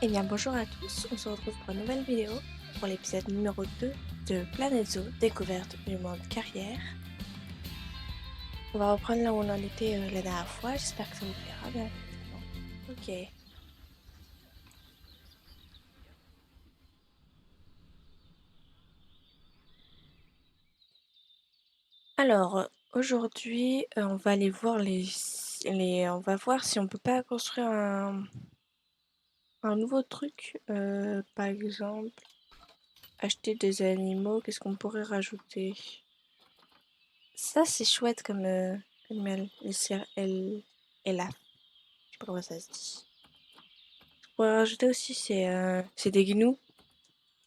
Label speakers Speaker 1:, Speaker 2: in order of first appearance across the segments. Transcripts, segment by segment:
Speaker 1: Eh bien bonjour à tous, on se retrouve pour une nouvelle vidéo pour l'épisode numéro 2 de Planète Zoo, découverte du monde carrière. On va reprendre là où on en était la dernière fois, j'espère que ça vous plaira bien. Ok. Alors aujourd'hui on va aller voir on va voir si on peut pas construire un nouveau truc, par exemple acheter des animaux, qu'est-ce qu'on pourrait rajouter? Ça c'est chouette comme animal, elle a. Je sais pas comment ça se dit. Je pourrais rajouter aussi, c'est des gnous.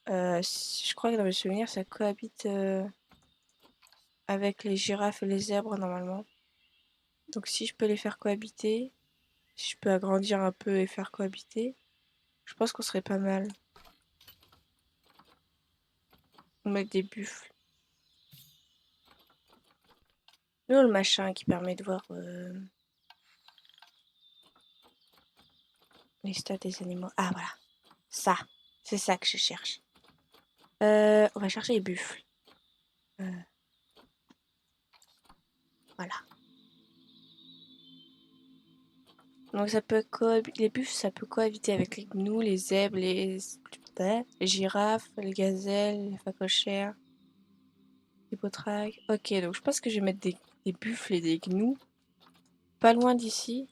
Speaker 1: Je crois que dans mes souvenirs, ça cohabite avec les girafes et les zèbres normalement. Donc si je peux les faire cohabiter, si je peux agrandir un peu et faire cohabiter, je pense qu'on serait pas mal. On met des buffles. Non, le machin qui permet de voir les stats des animaux. Ah voilà, ça, c'est ça que je cherche. On va chercher les buffles. Voilà. Donc ça peut les buffles, ça peut cohabiter avec les gnous, les zèbres, les girafes, les gazelles, les phacochères, les potraques. Ok, donc je pense que je vais mettre des buffles et des gnous pas loin d'ici.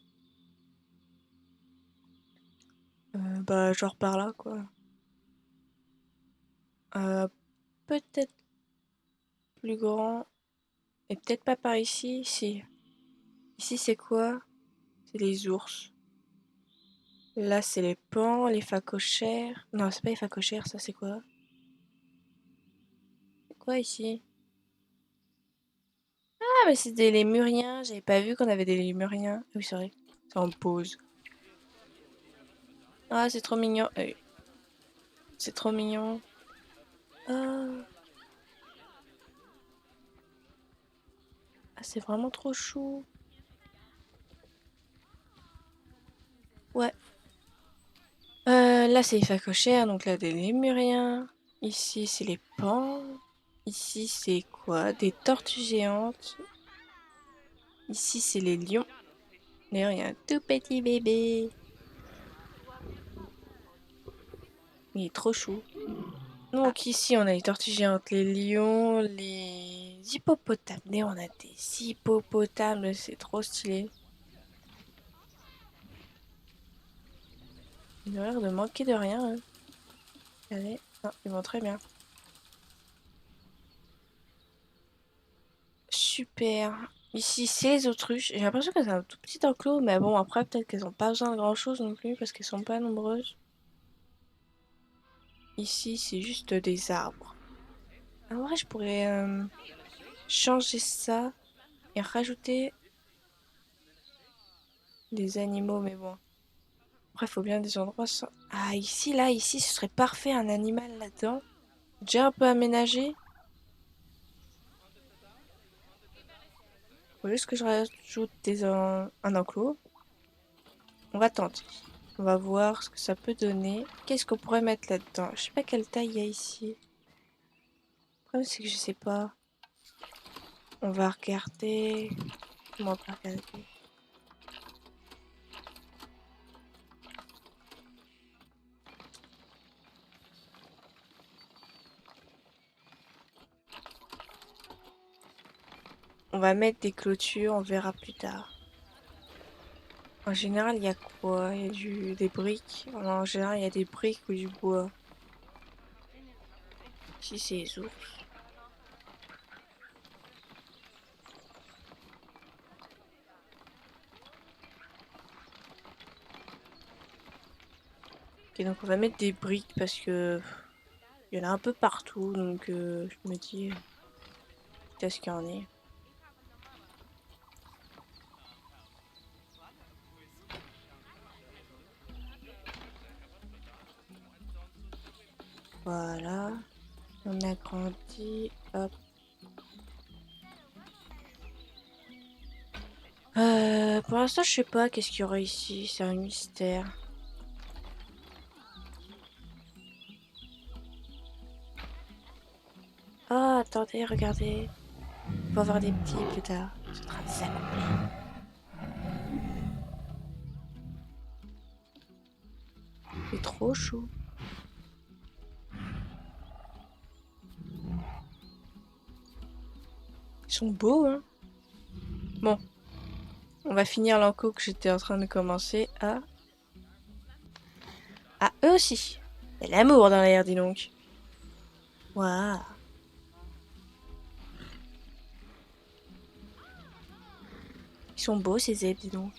Speaker 1: Bah genre par là quoi. Euh, Peut-être plus grand et peut-être pas par ici. Si. Ici c'est quoi? C'est les ours. Là c'est les paons, les phacochères. Non, c'est pas les phacochères, ça c'est quoi? C'est quoi ici? Ah, mais c'est des lémuriens. J'avais pas vu qu'on avait des lémuriens. Ah oui, c'est vrai. C'est en pause. Ah, c'est trop mignon. C'est trop mignon. Ah, ah, c'est vraiment trop chou. Ouais. Là, c'est les phacochères, donc là, des lémuriens. Ici, c'est les pans. Ici, c'est quoi? Des tortues géantes. Ici, c'est les lions. D'ailleurs, il y a un tout petit bébé. Il est trop chou. Donc ici, on a les tortues géantes, les lions, les hippopotames. D'ailleurs, on a des hippopotames, c'est trop stylé. Ils ont l'air de manquer de rien, hein. Allez, non, ils vont très bien. Super. Ici, c'est les autruches. J'ai l'impression qu'elles ont un tout petit enclos, mais bon, après, peut-être qu'elles n'ont pas besoin de grand-chose non plus, parce qu'elles sont pas nombreuses. Ici, c'est juste des arbres. En vrai, je pourrais changer ça et rajouter des animaux, mais bon. Après, il faut bien des endroits sans... Ah, ici, là, ici, ce serait parfait, un animal là-dedans. Déjà un peu aménagé. Faut juste que je rajoute un enclos. On va tenter. On va voir ce que ça peut donner. Qu'est-ce qu'on pourrait mettre là-dedans? Je sais pas quelle taille il y a ici. Le problème, c'est que je sais pas. On va regarder. Comment on peut regarder? On va mettre des clôtures, on verra plus tard. En général, il y a quoi? Il y a des briques. En général, il y a des briques ou du bois. Ici, c'est les ours. Ok, donc on va mettre des briques parce que il y en a un peu partout. Donc je me dis, qu'est-ce qu'il y en est? Voilà. On agrandit. Hop. Pour l'instant, je sais pas qu'est-ce qu'il y aura ici. C'est un mystère. attendez, regardez. On va avoir des petits plus tard. C'est en train de s'accoupler. C'est trop chou. Ils sont beaux, hein. Bon. On va finir l'enclos que j'étais en train de commencer à... Ah, eux aussi. Il y a l'amour dans l'air, dis donc. Waouh. Ils sont beaux, ces zèbres, dis donc.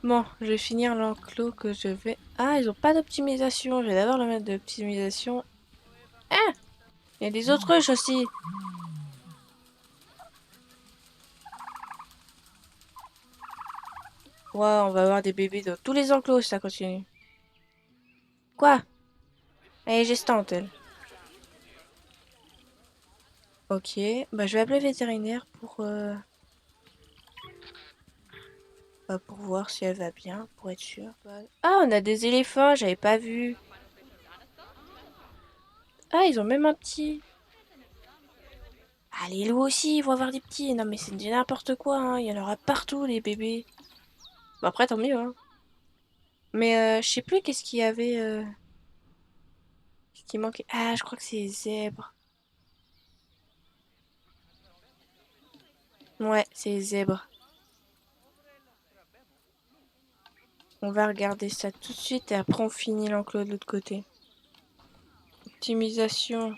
Speaker 1: Bon, je vais finir l'enclos que je vais... Ah, ils ont pas d'optimisation. Je vais d'abord le mettre d'optimisation. Ah! Il y a des autruches aussi. Waouh, on va avoir des bébés dans tous les enclos si ça continue. Quoi? Elle est gestante, elle. Ok, bah je vais appeler le vétérinaire pour voir si elle va bien, pour être sûre. Ah, on a des éléphants, j'avais pas vu. Ah, ils ont même un petit. Ah, les loups aussi, ils vont avoir des petits. Non, mais c'est du n'importe quoi, hein. Il y en aura partout, les bébés. Bon, après, tant mieux, hein. Mais je sais plus qu'est-ce qu'il y avait. Qu'est-ce qui manquait. Ah, je crois que c'est les zèbres. Ouais, c'est les zèbres. On va regarder ça tout de suite et après on finit l'enclos de l'autre côté. Optimisation.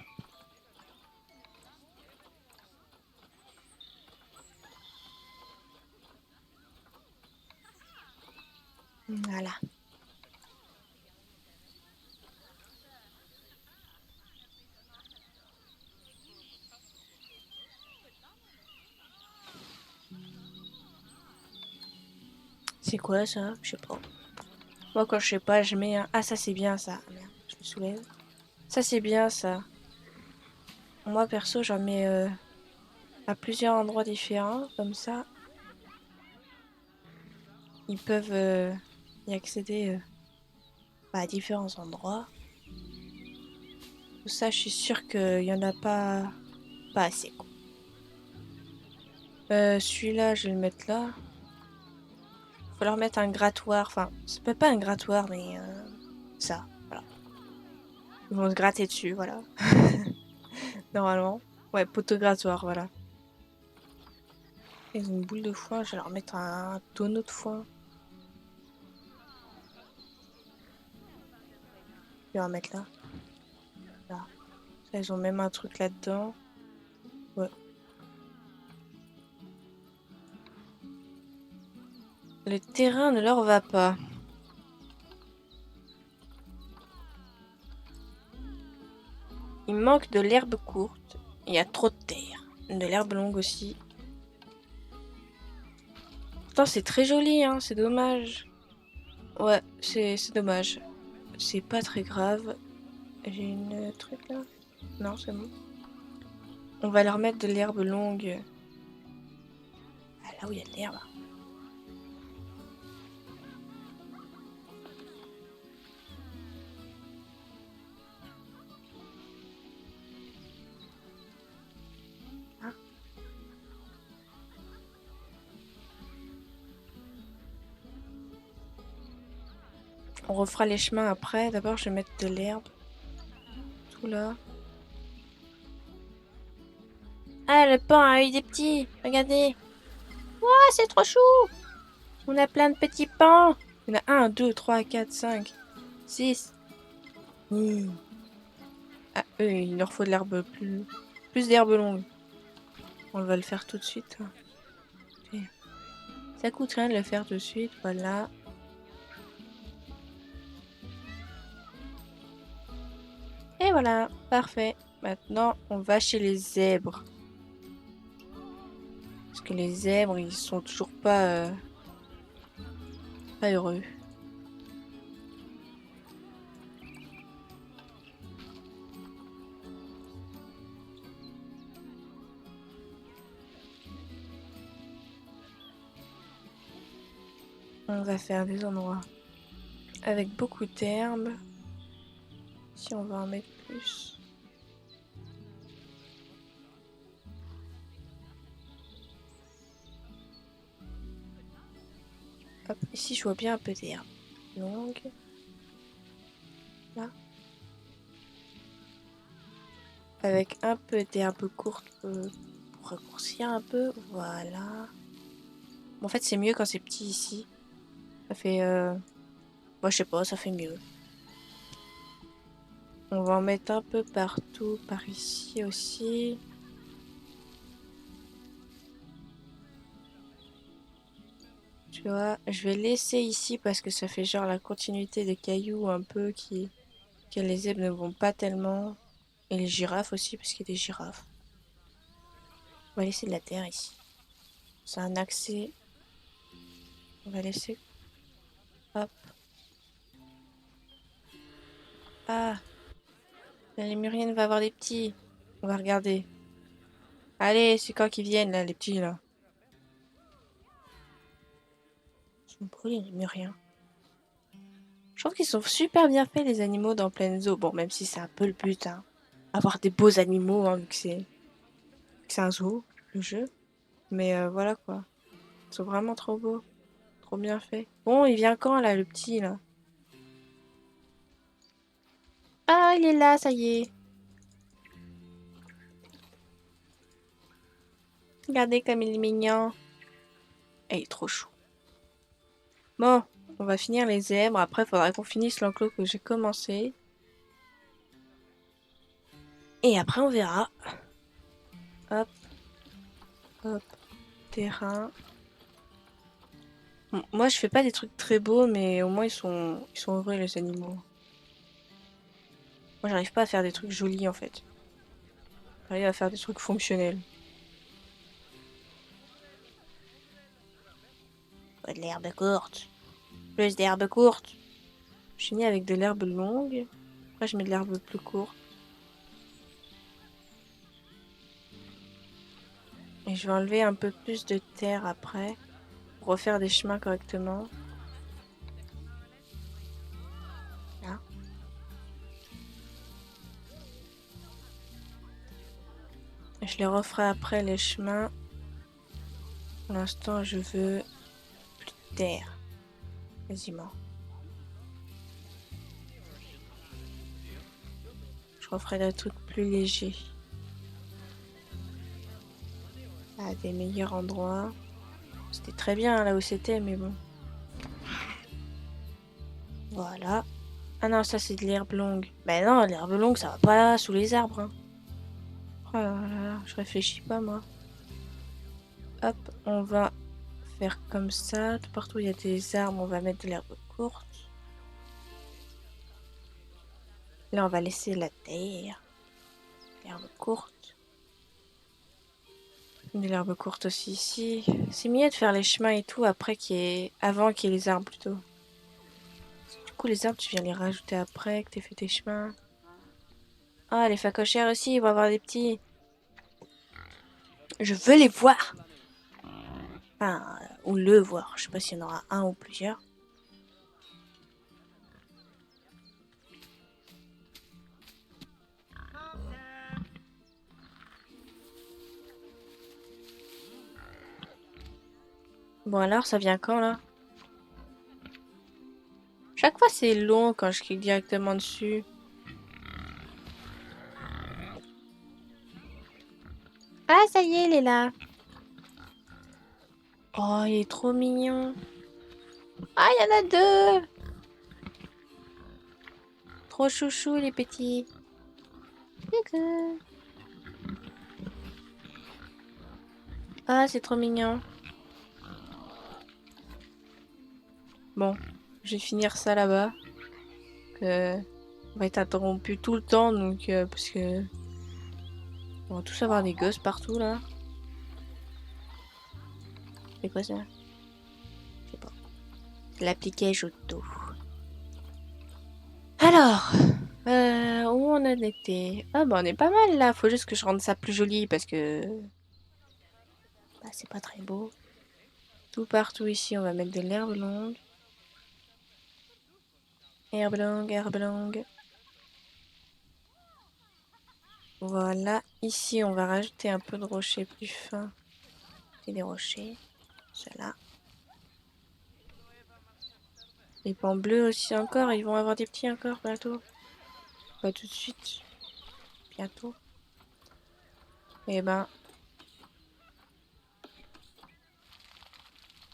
Speaker 1: Voilà. C'est quoi ça? Je sais pas. Moi quand je sais pas, je mets un... Ah ça c'est bien ça. Ah, merde, je me soulève. Ça c'est bien ça. Moi perso j'en mets à plusieurs endroits différents. Comme ça, ils peuvent y accéder à différents endroits. Tout ça je suis sûre qu'il y en a pas assez quoi. Celui-là je vais le mettre là. Faut leur mettre un grattoir. Enfin, c'est peut-être pas un grattoir mais ça. Voilà. Ils vont se gratter dessus, voilà. Normalement. Ouais, poteau grattoir, voilà. Ils ont une boule de foin, je vais leur mettre un tonneau de foin. Je vais leur mettre là. Là. Ça, ils ont même un truc là-dedans. Ouais. Le terrain ne leur va pas. Il manque de l'herbe courte. Il y a trop de terre. De l'herbe longue aussi. Pourtant, c'est très joli, hein. C'est dommage. Ouais, c'est dommage. C'est pas très grave. J'ai une truc là? Non, c'est bon. On va leur mettre de l'herbe longue. Ah, là où il y a de l'herbe. Hein. On refera les chemins après. D'abord, je vais mettre de l'herbe. Tout là. Ah, le paon a eu des petits. Regardez. Ah, c'est trop chou. On a plein de petits pans. Il y en a 1, 2, 3, 4, 5, 6. Ah, eux, il leur faut de l'herbe plus d'herbe longue. On va le faire tout de suite. Ça coûte rien de le faire tout de suite. Voilà. Et voilà. Parfait. Maintenant, on va chez les zèbres. Parce que les zèbres, ils sont toujours pas heureux. On va faire des endroits avec beaucoup d'herbes. Ici, on va en mettre plus. Hop, ici, je vois bien un peu d'herbe longue. Là. Avec un peu d'herbe courte pour raccourcir un peu. Voilà. En fait, c'est mieux quand c'est petit ici. Ça fait... Moi, je sais pas, ça fait mieux. On va en mettre un peu partout, par ici aussi. Tu vois, je vais laisser ici parce que ça fait genre la continuité des cailloux un peu que les zèbres ne vont pas tellement. Et les girafes aussi, parce qu'il y a des girafes. On va laisser de la terre ici. C'est un accès. On va laisser... Hop. Ah, la lémurienne va avoir des petits. On va regarder. Allez, c'est quand qu'ils viennent, là, les petits, là. Ils sont beaux, les lémuriens. Je trouve qu'ils sont super bien faits, les animaux, dans pleine zoo. Bon, même si c'est un peu le but, hein. Avoir des beaux animaux, hein, vu que c'est un zoo, le jeu. Mais voilà, quoi. Ils sont vraiment trop beaux. Trop bien faits. Bon, il vient quand, là, le petit, là? Ah, il est là, ça y est. Regardez comme il est mignon. Il est trop chou. Bon, on va finir les zèbres. Après, il faudra qu'on finisse l'enclos que j'ai commencé. Et après, on verra. Hop, hop, terrain. Bon, moi, je fais pas des trucs très beaux, mais au moins, ils sont heureux, les animaux. Moi, j'arrive pas à faire des trucs jolis, en fait. J'arrive à faire des trucs fonctionnels. De l'herbe courte. Plus d'herbe courte. Je finis avec de l'herbe longue. Après, je mets de l'herbe plus courte. Et je vais enlever un peu plus de terre après. Pour refaire des chemins correctement. Là. Et je les referai après, les chemins. Pour l'instant, je veux plus de terre. Quasiment. Je referai des trucs plus légers. À des meilleurs endroits. C'était très bien là où c'était, mais bon. Voilà. Ah non, ça c'est de l'herbe longue. Ben non, l'herbe longue, ça va pas là, sous les arbres. Hein. Oh là là, je réfléchis pas moi. Hop, on va faire comme ça. Tout partout où il y a des arbres, on va mettre de l'herbe courte. Là, on va laisser la terre. L'herbe courte. De l'herbe courte aussi ici. C'est mieux de faire les chemins et tout après avant qu'il y ait les arbres plutôt. Du coup, les arbres, tu viens les rajouter après que t'aies fait tes chemins. Ah, les phacochères aussi, ils vont avoir des petits. Je veux les voir. Enfin, ou le voir. Je sais pas s'il y en aura un ou plusieurs. Bon alors, ça vient quand là? Chaque fois c'est long quand je clique directement dessus. Ah, ça y est, il est là. Oh, il est trop mignon. Ah, il y en a deux. Trop chouchou les petits. Coucou. Ah, c'est trop mignon. Bon, je vais finir ça là-bas. On va être interrompu tout le temps, donc parce que on va tous avoir des gosses partout là. C'est quoi ça? Je sais pas. L'appliquage auto. Alors, où on en était? Ah bah on est pas mal là. Faut juste que je rende ça plus joli parce que bah, c'est pas très beau. Tout partout ici, on va mettre de l'herbe longue. Herbe longue, herbe longue. Voilà. Ici, on va rajouter un peu de rochers plus fins. Et des rochers. Cela. Les pans bleus aussi encore. Ils vont avoir des petits encore bientôt. Pas tout de suite. Bientôt. Eh ben.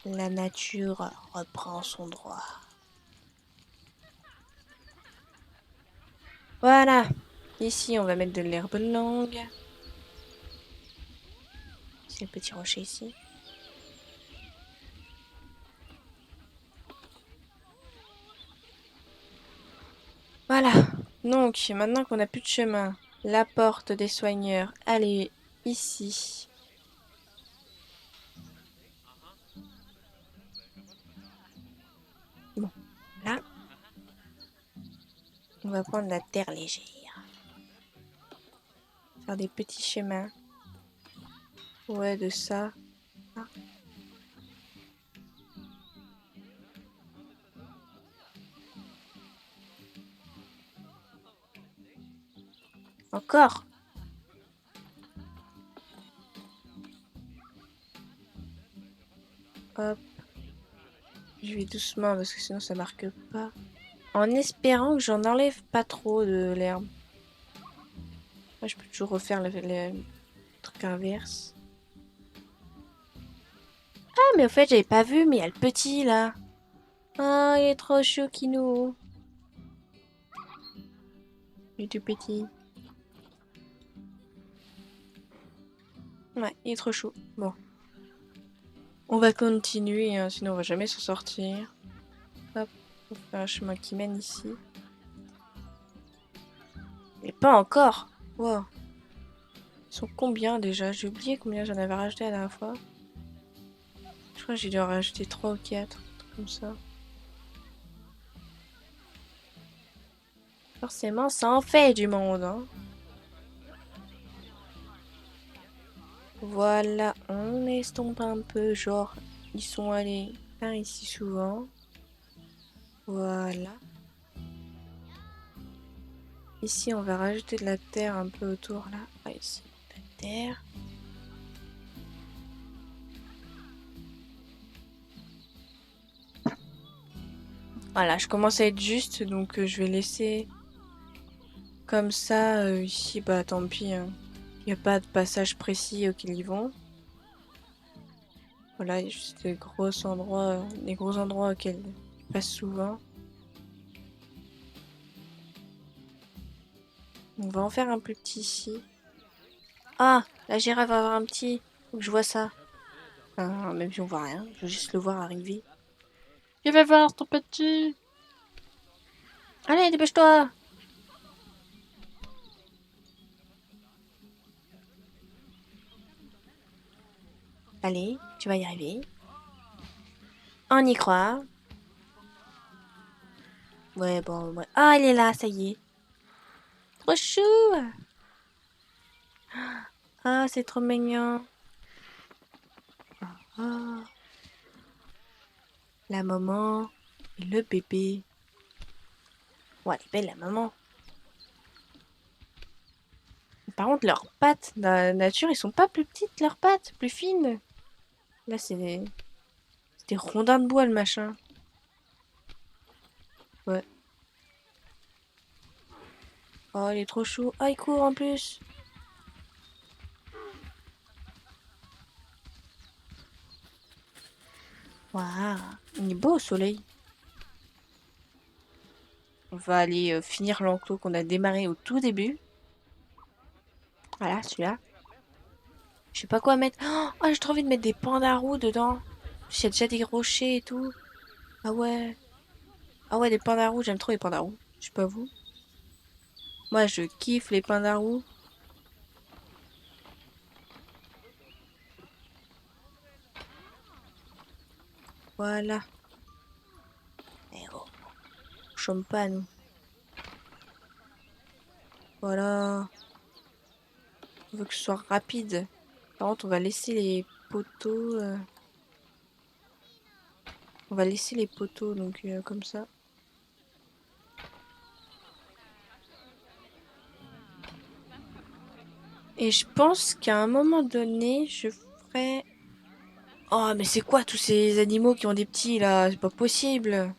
Speaker 1: La nature reprend son droit. Voilà. Ici, on va mettre de l'herbe longue. C'est le petit rocher ici. Voilà. Donc, maintenant qu'on n'a plus de chemin, la porte des soigneurs, elle est ici. Bon, là. On va prendre la terre légère. Faire des petits chemins. Ouais, de ça. Ah. Encore. Hop. Je vais doucement parce que sinon ça marque pas. En espérant que j'en enlève pas trop de l'herbe. Moi, je peux toujours refaire le truc inverse. Ah, mais au fait, j'avais pas vu, mais il y a le petit là. Ah, il est trop chou, Kinou. Il est tout petit. Ouais, il est trop chou. Bon. On va continuer, hein, sinon on va jamais s'en sortir. Hop, on fait un chemin qui mène ici. Mais pas encore. Wow. Ils sont combien déjà? J'ai oublié combien j'en avais rajouté la dernière fois. Je crois que j'ai dû en rajouter 3 ou 4. Comme ça. Forcément, ça en fait du monde, hein. Voilà, on estompe un peu, genre, ils sont allés par ici souvent. Voilà. Ici, on va rajouter de la terre un peu autour, là. Ah, ici, de la terre. Voilà, je commence à être juste, donc je vais laisser comme ça. Ici, bah tant pis. Il n'y a pas de passage précis auquel ils vont. Voilà, il y a juste des gros endroits auxquels ils passent souvent. On va en faire un plus petit ici. Ah, la girafe va avoir un petit. Faut que je vois ça. Même si on voit rien, je veux juste le voir arriver. Je vais voir ton petit. Allez, dépêche-toi. Allez, tu vas y arriver. On y croit. Ouais, bon, ouais. Ah, il est là, ça y est. Trop chou. Ah, c'est trop mignon. Ah, la maman et le bébé. Ouais, elle est belle, la maman. Par contre, leurs pattes, dans la nature, ils sont pas plus petites, leurs pattes, plus fines. Là, c'est des rondins de bois, le machin. Ouais. Oh, il est trop chou. Ah, il court en plus. Waouh, il est beau au soleil. On va aller finir l'enclos qu'on a démarré au tout début. Voilà, celui-là. Je sais pas quoi mettre. Oh, j'ai trop envie de mettre des pandarous dedans. Il y a déjà des rochers et tout. Ah ouais. Ah ouais, des pandarous, j'aime trop les pandarous. Je sais pas vous. Moi, je kiffe les pandarous. Voilà. Eh oh, on chôme pas, nous. Voilà. On veut que ce soit rapide. Par contre, on va laisser les poteaux. On va laisser les poteaux, donc comme ça. Et je pense qu'à un moment donné, je ferai... Oh, mais c'est quoi tous ces animaux qui ont des petits là? C'est pas possible.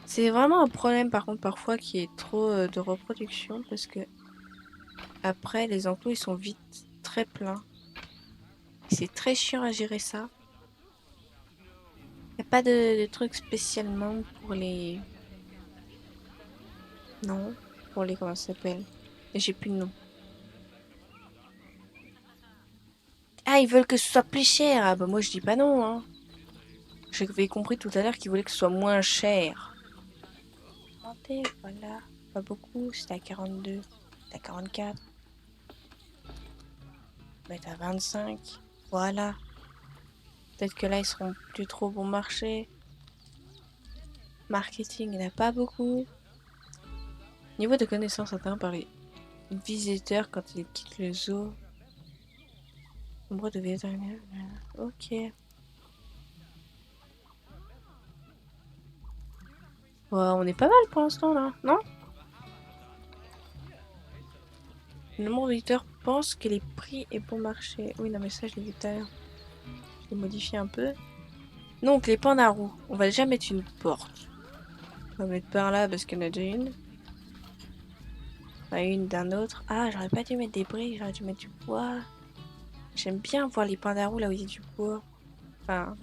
Speaker 1: C'est vraiment un problème par contre parfois qui est trop de reproduction parce que après les enclos ils sont vite très pleins. C'est très chiant à gérer ça. Y a pas de truc spécialement pour les... Non, pour les... Comment ça s'appelle? J'ai plus de nom. Ah, ils veulent que ce soit plus cher. Ah bah moi je dis pas non, hein. J'avais compris tout à l'heure qu'ils voulaient que ce soit moins cher. Augmenter, voilà. Pas beaucoup, c'était à 42. C'était à 44. On va être à 25. Voilà. Peut-être que là, ils seront plus trop bon marché. Marketing, il n'y en a pas beaucoup. Niveau de connaissances atteint par les visiteurs quand ils quittent le zoo. Nombre de vétérinaires. Ok. Ouais, on est pas mal pour l'instant là, non? Le nombre de visiteurs pense que les prix est bon marché. Oui, non, mais ça, je l'ai vu tout à l'heure. Je l'ai modifié un peu. Donc, les pandarous. On va déjà mettre une porte. On va mettre par là parce qu'il y en a déjà une. Enfin, une d'un autre. Ah, j'aurais pas dû mettre des briques, j'aurais dû mettre du bois. J'aime bien voir les pandarous là où il y a du bois. Enfin,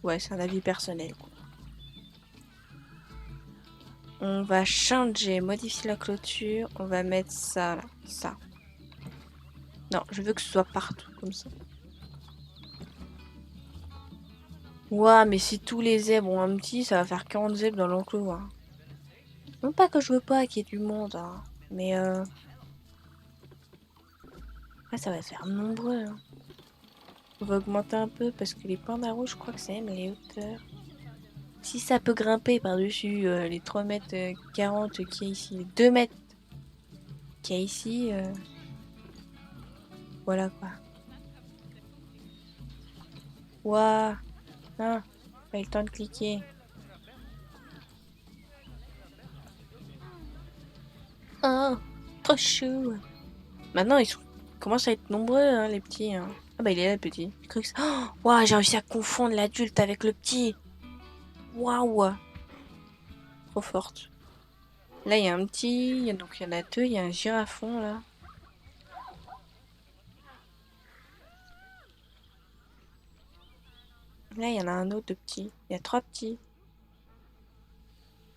Speaker 1: ouais, c'est un avis personnel, quoi. On va changer, modifier la clôture. On va mettre ça là, ça. Non, je veux que ce soit partout comme ça. Ouah, mais si tous les zèbres ont un petit, ça va faire 40 zèbres dans l'enclos, hein. Non pas que je veux pas qu'il y ait du monde, hein. Mais après, ça va faire nombreux, hein. On va augmenter un peu parce que les pandarous, je crois que ça aime les hauteurs. Si ça peut grimper par-dessus les 3 mètres 40 qu'il y a ici, les 2 mètres qu'il y a ici, voilà quoi. Ouah, ah, pas eu le temps de cliquer. Oh, trop chou. Maintenant, commencent à être nombreux, hein, les petits, hein. Ah bah il est là, le petit. J'ai cru que oh, ouah, j'ai réussi à confondre l'adulte avec le petit. Waouh, trop forte. Là, il y a un petit, donc il y en a deux, il y a un girafon là. Là, il y en a un autre de petit. Il y a trois petits.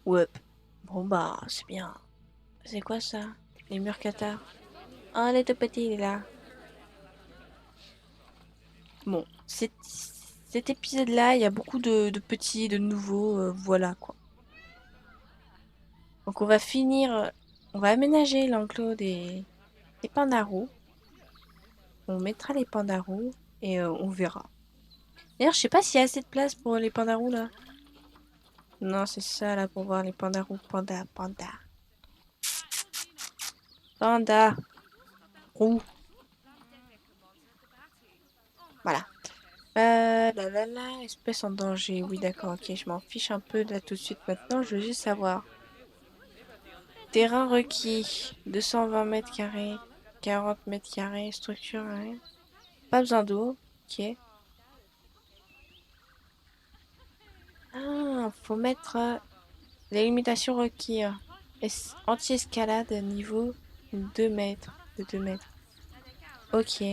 Speaker 1: Ouais. Bon bah, c'est bien. C'est quoi ça? Les murs cathares. Ah, les deux petits, il est là. Bon, cet épisode-là, il y a beaucoup de petits, de nouveaux, voilà quoi. Donc on va finir, on va aménager l'enclos des pandarous. On mettra les pandarous et on verra. D'ailleurs, je sais pas s'il y a assez de place pour les pandarous là. Non, c'est ça là pour voir les pandarous. Panda, panda. Panda. Roux. Voilà. Espèce en danger. Oui, d'accord, ok. Je m'en fiche un peu là tout de suite maintenant. Je veux juste savoir. Terrain requis. 220 mètres carrés. 40 mètres carrés. Structure, ouais. Pas besoin d'eau. Ok. Ah, faut mettre les limitations requises. Anti-escalade niveau 2 mètres. De 2 mètres. Ok.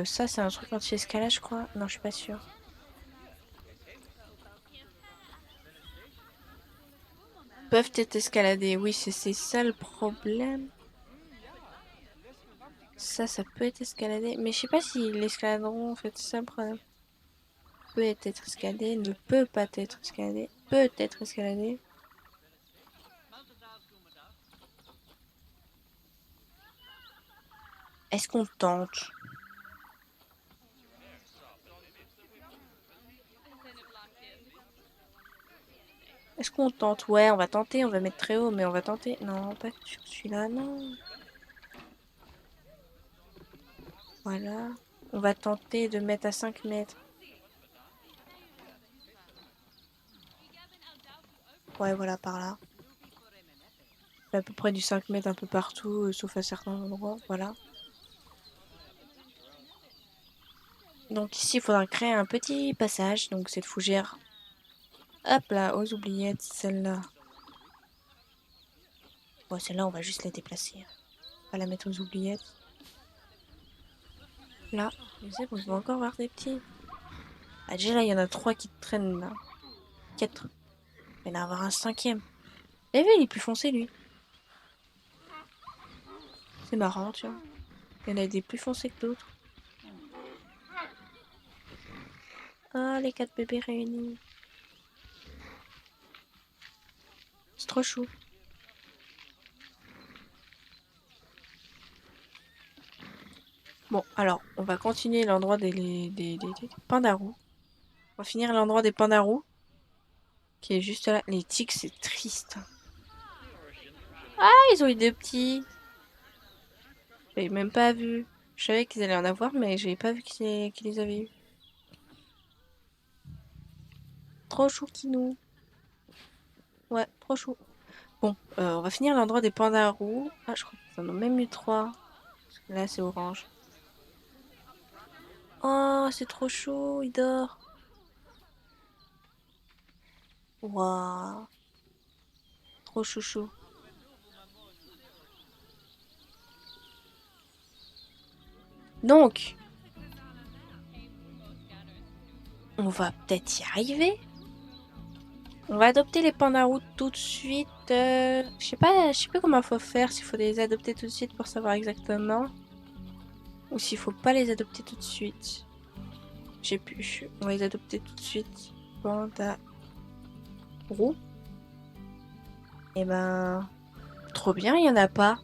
Speaker 1: Ça, c'est un truc anti-escalade, je crois. Non, je suis pas sûre. Peuvent être escaladés. Oui, c'est ça le problème. Ça peut être escaladé. Mais je sais pas s'ils l'escaladeront, en fait. C'est ça le problème. Peut être escaladé, ne peut pas être escaladé. Peut être escaladé. Est-ce qu'on tente? Est-ce qu'on tente? Ouais, on va tenter. On va mettre très haut, mais on va tenter. Non, pas sur celui-là, non. Voilà. On va tenter de mettre à 5 mètres. Ouais, voilà, par là. fait à peu près du 5 mètres un peu partout, sauf à certains endroits, voilà. Donc ici, il faudra créer un petit passage, donc cette fougère. Hop là, aux oubliettes, celle-là. Bon, celle-là, on va juste la déplacer. On va la mettre aux oubliettes. Là, je sais, on va encore voir des petits. Ah, déjà là, il y en a 3 qui traînent là. 4. Il va y en avoir un 5e. Vous avez vu, il est plus foncé lui. C'est marrant, tu vois. Il y en a des plus foncés que d'autres. Ah, les 4 bébés réunis. C'est trop chou. Bon, alors, on va continuer l'endroit des pandarous. On va finir l'endroit des pandarous. Qui est juste là. Les tiques, c'est triste. Ah, ils ont eu des petits. J'avais même pas vu. Je savais qu'ils allaient en avoir, mais j'avais pas vu qu'ils les avaient eu. Trop choukinou. Ouais, trop chou. Bon, on va finir l'endroit des pandarous. Ah, je crois qu'ils en ont même eu 3. Parce que là, c'est orange. Oh, c'est trop chaud, il dort. Waouh, trop chouchou. Donc, on va peut-être y arriver. On va adopter les pandarous tout de suite. Je sais pas comment faut faire, s'il faut les adopter tout de suite pour savoir exactement. Ou s'il faut pas les adopter tout de suite. J'ai pu. On va les adopter tout de suite. Pandarous. Et ben, trop bien, il y en a pas.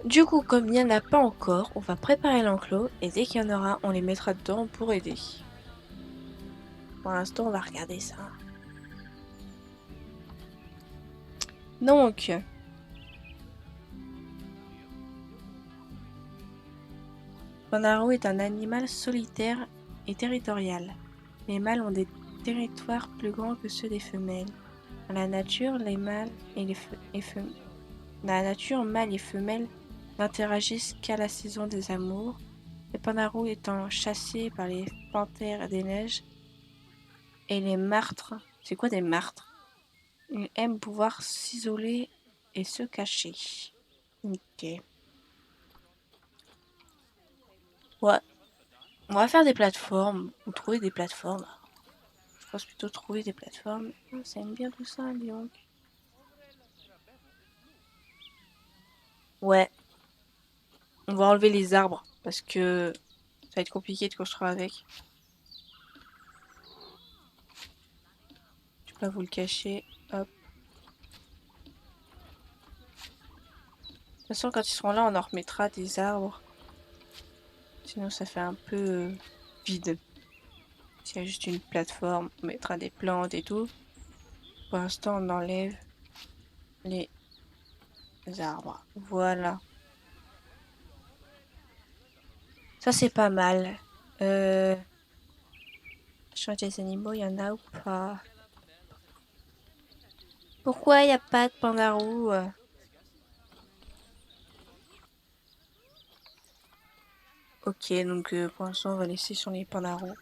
Speaker 1: Du coup, comme il n'y en a pas encore, on va préparer l'enclos et dès qu'il y en aura, on les mettra dedans pour aider. Pour l'instant, on va regarder ça. Donc, Pandarou est un animal solitaire et territorial. Les mâles ont des territoires plus grands que ceux des femelles. Dans la nature, les mâles et les Dans la nature, mâles et femelles n'interagissent qu'à la saison des amours. Les pandarous étant chassés par les panthères des neiges et les martres. C'est quoi des martres? Ils aiment pouvoir s'isoler et se cacher. Ok. Ouais. On va faire des plateformes. Ou trouver des plateformes. Je pense plutôt trouver des plateformes. Oh, ça aime bien tout ça, dis donc. Ouais. On va enlever les arbres. Parce que ça va être compliqué de construire avec. Je vais pas vous le cacher. Hop. De toute façon, quand ils seront là, on en remettra des arbres. Sinon, ça fait un peu vide. S'il y a juste une plateforme, on mettra des plantes et tout. Pour l'instant, on enlève les arbres. Voilà. Ça, c'est pas mal. Change des animaux, il y en a ou pas? Pourquoi il n'y a pas de pandarou? Ok, donc pour l'instant, on va laisser sur les pandarous.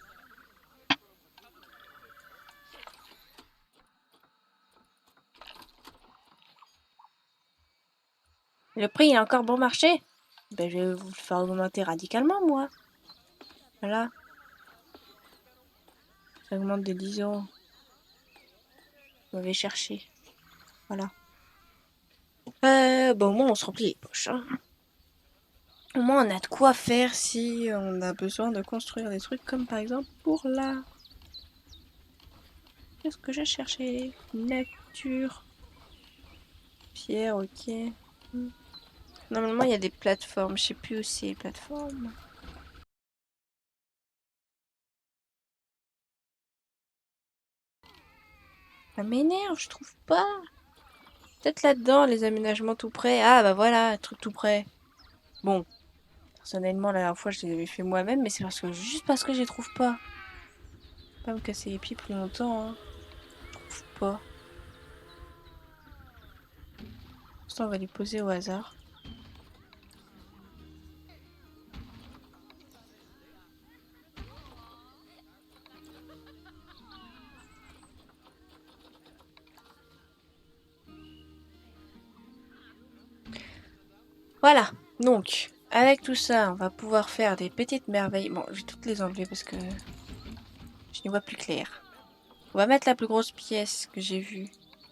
Speaker 1: Le prix est encore bon marché? Ben, je vais vous le faire augmenter radicalement, moi. Voilà. Ça augmente de 10 euros. On va chercher. Voilà. Bon, au moins, on se remplit les poches. Hein. Au moins, on a de quoi faire si on a besoin de construire des trucs comme par exemple pour là. Qu'est-ce que j'ai cherché? Nature. Pierre, ok. Normalement, il y a des plateformes. Je sais plus où c'est les plateformes. Ça m'énerve, je trouve pas. Peut-être là-dedans, les aménagements tout près. Ah bah voilà, un truc tout près. Bon. Personnellement, la dernière fois, je l'avais fait moi-même, mais c'est juste parce que je les trouve pas. Pas me casser les pieds plus longtemps, hein. Je trouve pas. On va les poser au hasard. Voilà, donc, avec tout ça, on va pouvoir faire des petites merveilles. Bon, je vais toutes les enlever parce que je n'y vois plus clair. On va mettre la plus grosse pièce que j'ai vue.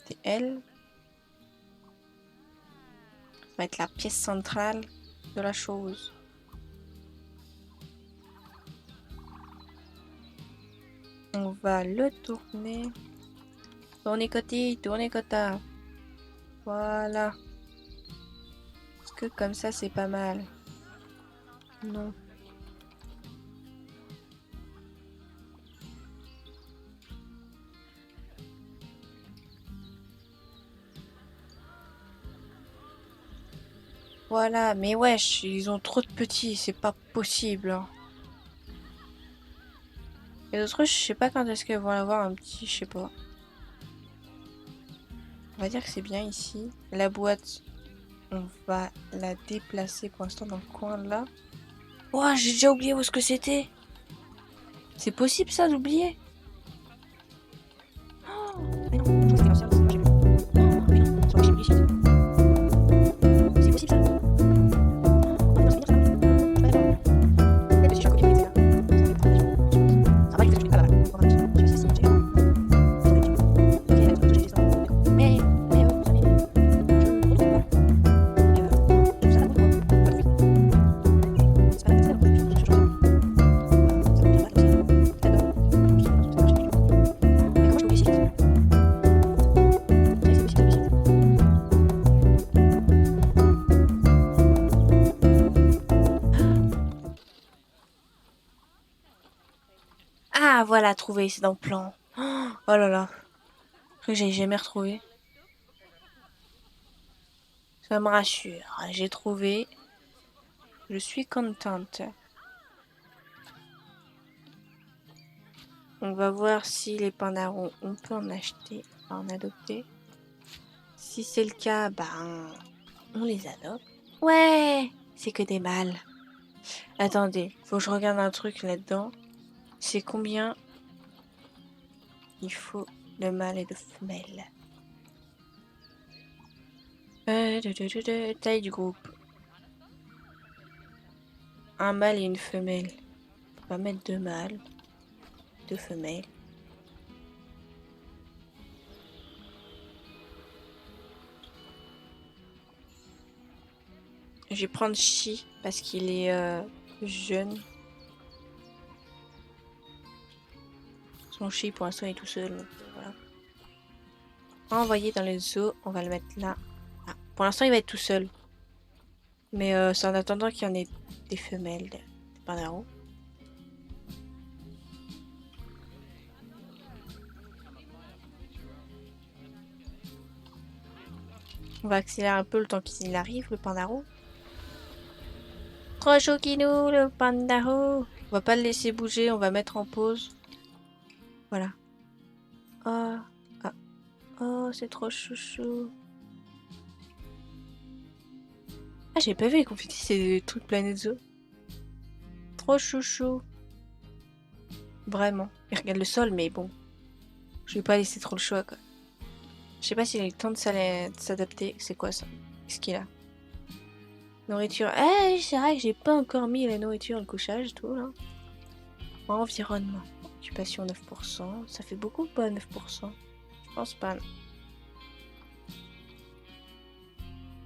Speaker 1: C'est elle. Ça va être la pièce centrale de la chose. On va le tourner. Tournez côté, tournez côté. Voilà. Est-ce que comme ça, c'est pas mal? Non. Voilà, mais wesh, ils ont trop de petits, c'est pas possible, hein. Les autres, je sais pas quand est-ce qu'elles vont avoir un petit, je sais pas. On va dire que c'est bien ici. La boîte, on va la déplacer pour l'instant dans le coin là. Oh, j'ai déjà oublié où est-ce que c'était. C'est possible ça d'oublier? Oh, mais non, je pense que c'est comme ça, c'est pas possible. Oh, putain, c'est pas possible. C'est possible ça? Oh, putain, c'est bien ça. Peut-être que si je copie là. Ça va être très bien. Ah bah voilà. On va mettre. Je sais si j'ai. Ok, attends, j'ai ça. D'accord. Mais, ça m'est. Je retrouve pas. Et ça va quoi? Pas de fuite. C'est pas facile, je change ça. Ça me vient pas comme ça. D'accord. Je sais pas, ça marche plus. Mais comment je peux oublier si vite? C'est possible, c'est possible. Ah, voilà, trouvé, c'est dans le plan. Oh là là, que j'ai jamais retrouvé. Ça me rassure, j'ai trouvé. Je suis contente. On va voir si les pandarons, on peut en acheter, en adopter. Si c'est le cas, ben, on les adopte. Ouais, c'est que des mâles. Attendez, faut que je regarde un truc là-dedans. C'est combien il faut de mâles et de femelles. Taille du groupe. Un mâle et une femelle. Faut pas mettre deux mâles, deux femelles. Je vais prendre Chi parce qu'il est jeune. Son Chi pour l'instant il est tout seul. Donc, voilà. Envoyer dans les eaux, on va le mettre là. Ah, pour l'instant il va être tout seul. Mais c'est en attendant qu'il y en ait des femelles, des pandarous. On va accélérer un peu le temps qu'il arrive, le pandarou. Trop choukinou, le pandarou. On va pas le laisser bouger, on va mettre en pause. Voilà. Oh, ah. Oh, c'est trop chouchou. Ah, j'ai pas vu les confettis, c'est des trucs Planète Zoo. Trop chouchou. Vraiment. Il regarde le sol, mais bon. Je vais pas laisser trop le choix, quoi. Je sais pas s'il a eu le temps de s'adapter. C'est quoi ça? Qu'est-ce qu'il a? Nourriture. Eh, c'est vrai que j'ai pas encore mis la nourriture, le couchage, tout, là. Environnement. Occupation 9%. Ça fait beaucoup ou pas 9%? Je pense pas.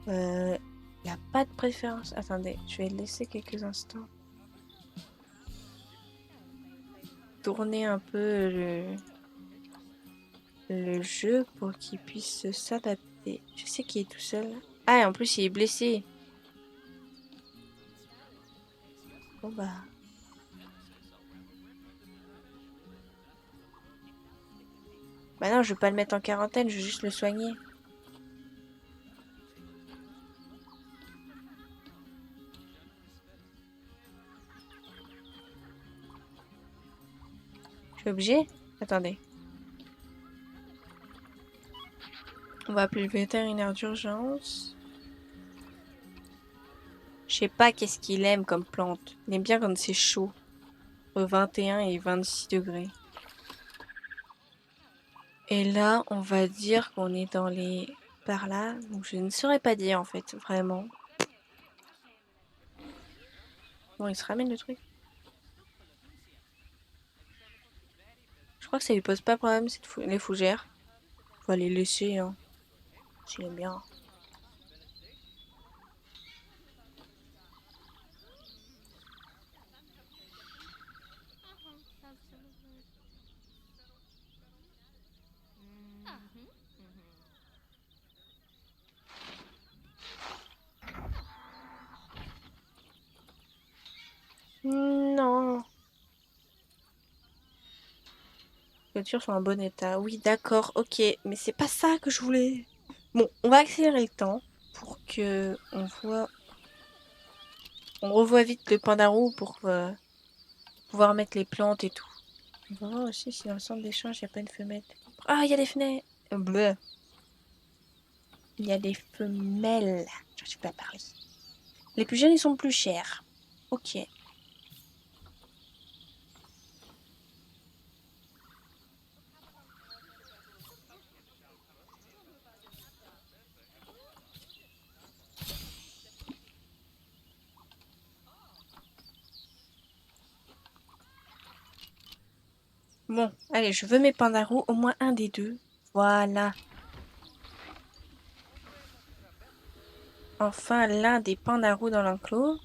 Speaker 1: Il a pas de préférence. Attendez, je vais le laisser quelques instants. Tourner un peu le jeu pour qu'il puisse s'adapter. Je sais qu'il est tout seul. Ah, et en plus, il est blessé. Bon, bah. Bah non, je vais pas le mettre en quarantaine, je vais juste le soigner. suis obligée? Attendez. On va appeler le vétérinaire d'urgence. Je sais pas qu'est-ce qu'il aime comme plante. Il aime bien quand c'est chaud. Entre 21 et 26 degrés. Et là, on va dire qu'on est dans les... par là. Donc je ne saurais pas dire en fait, vraiment. Bon, il se ramène le truc. Je crois que ça lui pose pas problème, les fougères. Faut les laisser, hein. S'il aime bien. Non. Les voitures sont en bon état. Oui, d'accord, ok. Mais c'est pas ça que je voulais. Bon, on va accélérer le temps pour que on voit... On revoit vite le pandarou pour pouvoir mettre les plantes et tout. On va voir aussi si dans le centre d'échange, il n'y a pas une femelle. Ah, il y a des fenêtres. Bleu. Il y a des femelles. Je ne sais pas parler. Les plus jeunes, ils sont plus chers. Ok. Bon, allez, je veux mes pandarous, au moins un des deux. Voilà. Enfin, l'un des pandarous dans l'enclos.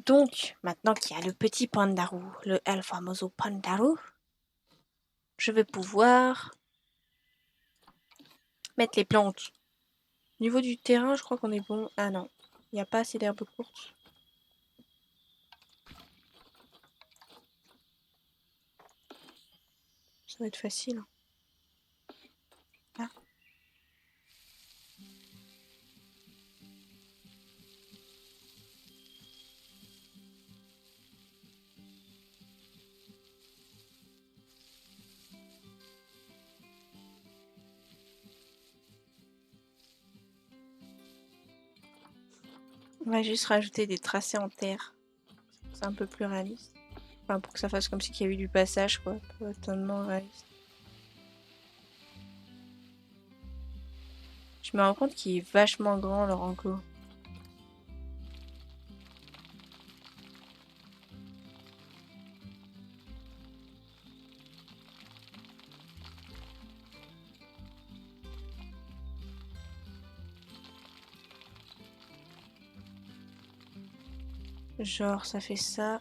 Speaker 1: Donc, maintenant qu'il y a le petit pandarou, le El Famoso Pandarou, je vais pouvoir mettre les plantes. Au niveau du terrain, je crois qu'on est bon. Ah non, il n'y a pas assez d'herbes courtes. Ça va être facile. Ah. On va juste rajouter des tracés en terre. C'est un peu plus réaliste. Enfin, pour que ça fasse comme s'il y avait eu du passage, quoi. Pas tellement réaliste. Je me rends compte qu'il est vachement grand, leur enclos. Genre, ça fait ça.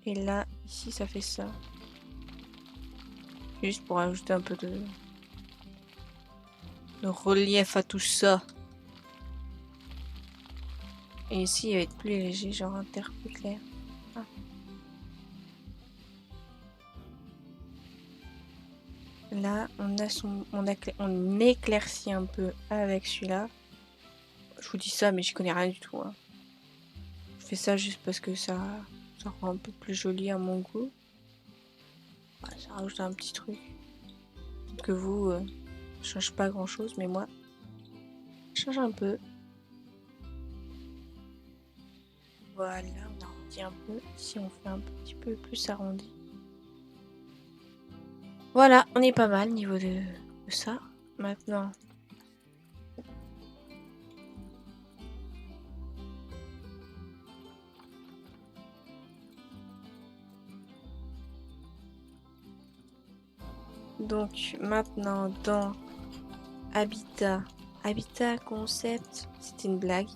Speaker 1: Et là, ici, ça fait ça. Juste pour ajouter un peu de relief à tout ça. Et ici, il va être plus léger, genre un terre plus clair. Ah. Là, on éclaircit un peu avec celui-là. Je vous dis ça, mais j'y connais rien du tout. Hein. Je fais ça juste parce que ça rend un peu plus joli à mon goût. Ouais, ça rajoute un petit truc. Peut-être que vous, ça change pas grand-chose, mais moi, ça change un peu. Voilà, on arrondit un peu. Si on fait un petit peu plus arrondi. Voilà, on est pas mal au niveau de ça. Maintenant, donc maintenant dans Habitat. Habitat concept, c'était une blague.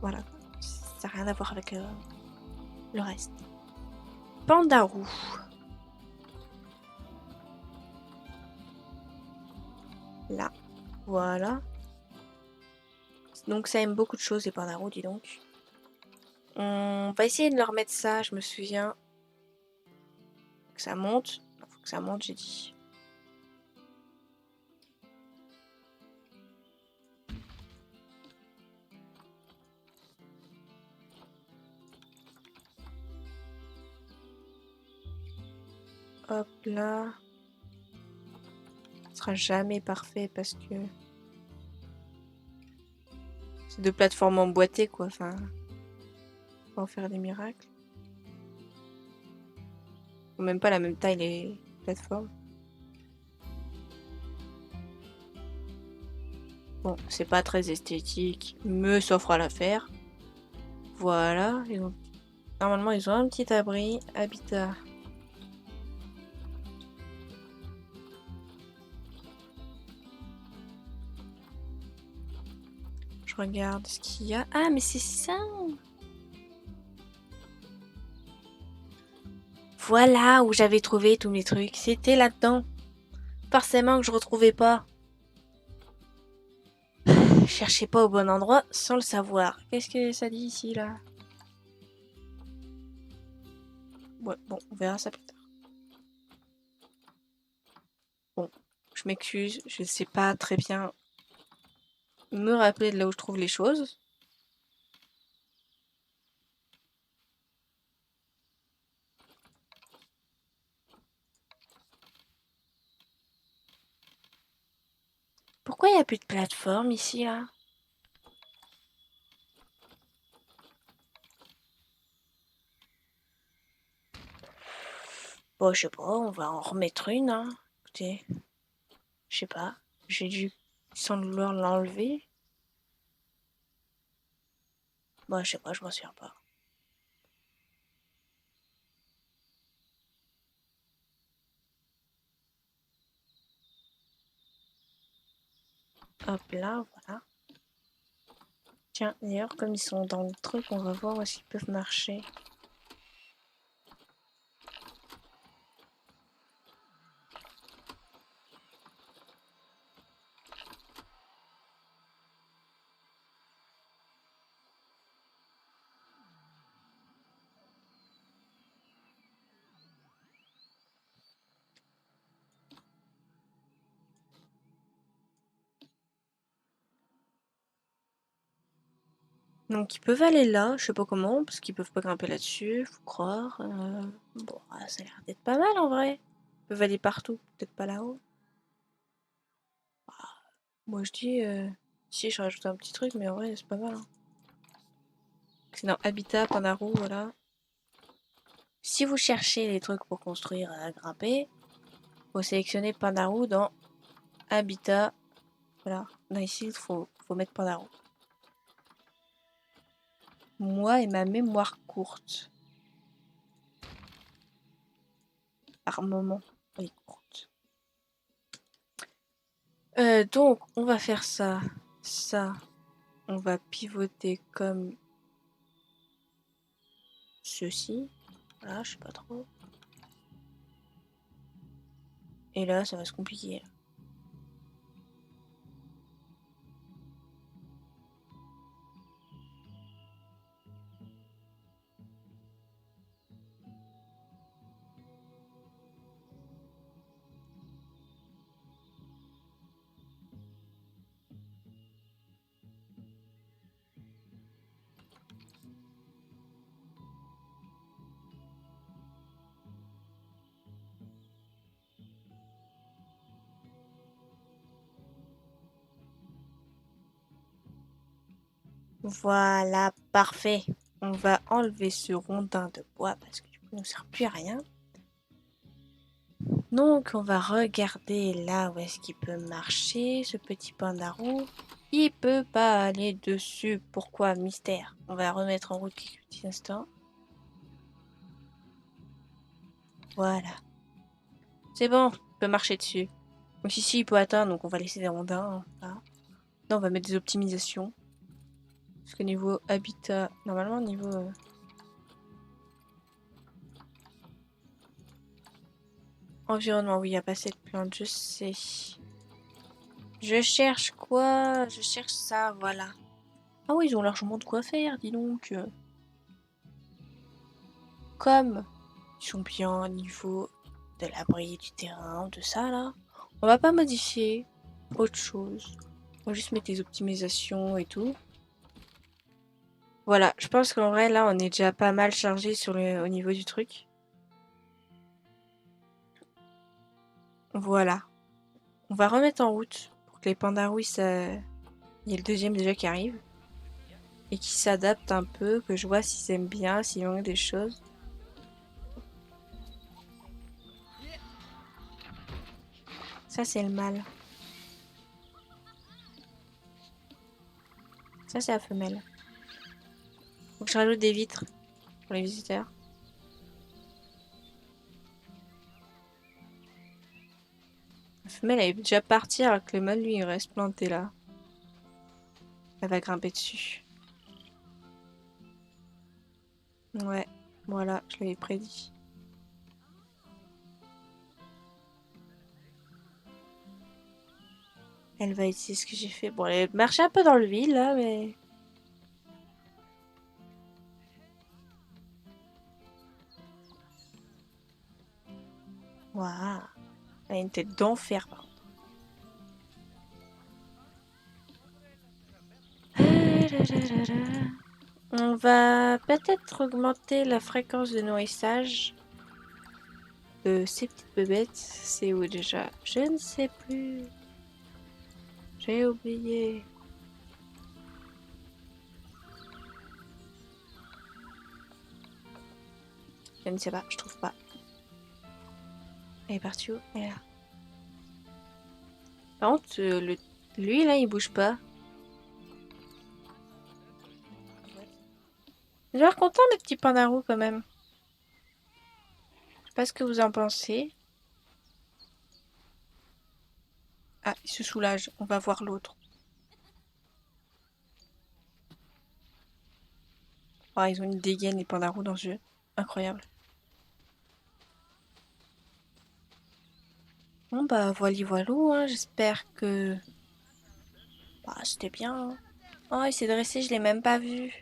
Speaker 1: Voilà, ça n'a rien à voir avec le reste. Pandarou. Là, voilà. Donc ça aime beaucoup de choses les pandarous, dis donc. On va essayer de leur mettre ça, je me souviens. Que ça monte. Faut que ça monte, j'ai dit. Hop là. Ce sera jamais parfait parce que c'est deux plateformes emboîtées quoi. Enfin, on va en faire des miracles. Ils ont même pas la même taille les plateformes. Bon, c'est pas très esthétique, mais ça fera l'affaire. Voilà. Normalement, ils ont un petit abri, habitat. Je regarde ce qu'il y a. Ah, mais c'est ça! Voilà où j'avais trouvé tous mes trucs. C'était là-dedans. Forcément que je retrouvais pas. Je cherchais pas au bon endroit sans le savoir. Qu'est-ce que ça dit ici, là? Ouais, bon, on verra ça plus tard. Bon, je m'excuse, je sais pas très bien me rappeler de là où je trouve les choses. Pourquoi il n'y a plus de plateforme ici, là? Bon, je sais pas, on va en remettre une, hein. Écoutez, je sais pas, j'ai dû sans le vouloir l'enlever. Bon, je sais pas, je m'en souviens pas. Hop là, voilà. Tiens, d'ailleurs, comme ils sont dans le truc, on va voir où est-ce qu'ils peuvent marcher. Donc ils peuvent aller là, je sais pas comment, parce qu'ils peuvent pas grimper là-dessus, faut croire. Bon, ça a l'air d'être pas mal en vrai. Ils peuvent aller partout, peut-être pas là-haut. Moi je dis, si je rajoute un petit truc, mais en vrai c'est pas mal. Hein. C'est dans Habitat, Pandarou, voilà. Si vous cherchez les trucs pour construire à grimper, faut sélectionner Pandarou dans Habitat. Voilà, là ici il faut mettre Pandarou. Moi et ma mémoire courte. Par moment, elle est courte. Donc, on va faire ça. Ça, on va pivoter comme ceci. Voilà, je sais pas trop. Et là, ça va se compliquer. Voilà, parfait. On va enlever ce rondin de bois parce que du coup, il ne sert plus à rien. Donc, on va regarder là où est-ce qu'il peut marcher, ce petit pandarou. Il peut pas aller dessus. Pourquoi? Mystère. On va remettre en route quelques petits instants. Voilà. C'est bon, il peut marcher dessus. Donc ici, il peut atteindre, donc on va laisser des rondins. Hein, là, on va mettre des optimisations. Parce que niveau habitat, normalement, niveau... environnement, oui, il n'y a pas assez de plantes, je sais. Je cherche quoi? Je cherche ça, voilà. Ah oui, ils ont largement de quoi faire, dis donc. Comme ils sont bien au niveau de l'abri du terrain, de ça, là. On va pas modifier autre chose. On va juste mettre les optimisations et tout. Voilà, je pense qu'en vrai, là, on est déjà pas mal chargé sur au niveau du truc. Voilà. On va remettre en route pour que les pandarous, ça... il y a le deuxième déjà qui arrive. Et qui s'adapte un peu, que je vois s'ils aiment bien, s'ils manquent des choses. Ça, c'est le mâle. Ça, c'est la femelle. Faut que je rajoute des vitres pour les visiteurs. La femelle, elle est déjà partie alors que le mâle, lui, il reste planté là. Elle va grimper dessus. Ouais, voilà, je l'avais prédit. Elle va essayer ce que j'ai fait. Bon, elle marche un peu dans le vide là, mais... Waouh. Elle a une tête d'enfer, par contre. On va peut-être augmenter la fréquence de nourrissage de ces petites bébêtes. C'est où déjà? Je ne sais plus. J'ai oublié. Je ne sais pas, je trouve pas. Elle est partie où? Elle est là. Par contre, lui là, il bouge pas. J'ai l'air content des petits pandarous quand même. Je sais pas ce que vous en pensez. Ah, il se soulage. On va voir l'autre. Oh, ils ont une dégaine les pandarous dans ce jeu. Incroyable. Bon bah voilou, hein. J'espère que... Bah c'était bien. Hein. Oh, il s'est dressé, je l'ai même pas vu.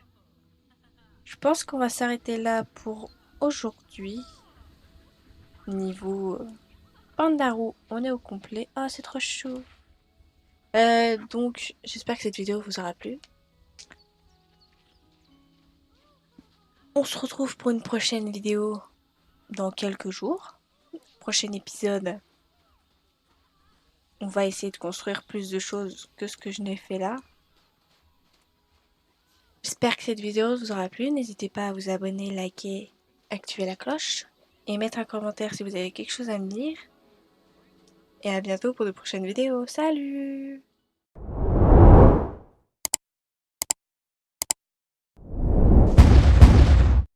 Speaker 1: Je pense qu'on va s'arrêter là pour aujourd'hui. Niveau pandarou, on est au complet. Ah, c'est trop chou. Donc, j'espère que cette vidéo vous aura plu. On se retrouve pour une prochaine vidéo dans quelques jours. Prochain épisode, on va essayer de construire plus de choses que ce que je n'ai fait là. J'espère que cette vidéo vous aura plu. N'hésitez pas à vous abonner, liker, activer la cloche et mettre un commentaire si vous avez quelque chose à me dire. Et à bientôt pour de prochaines vidéos. Salut!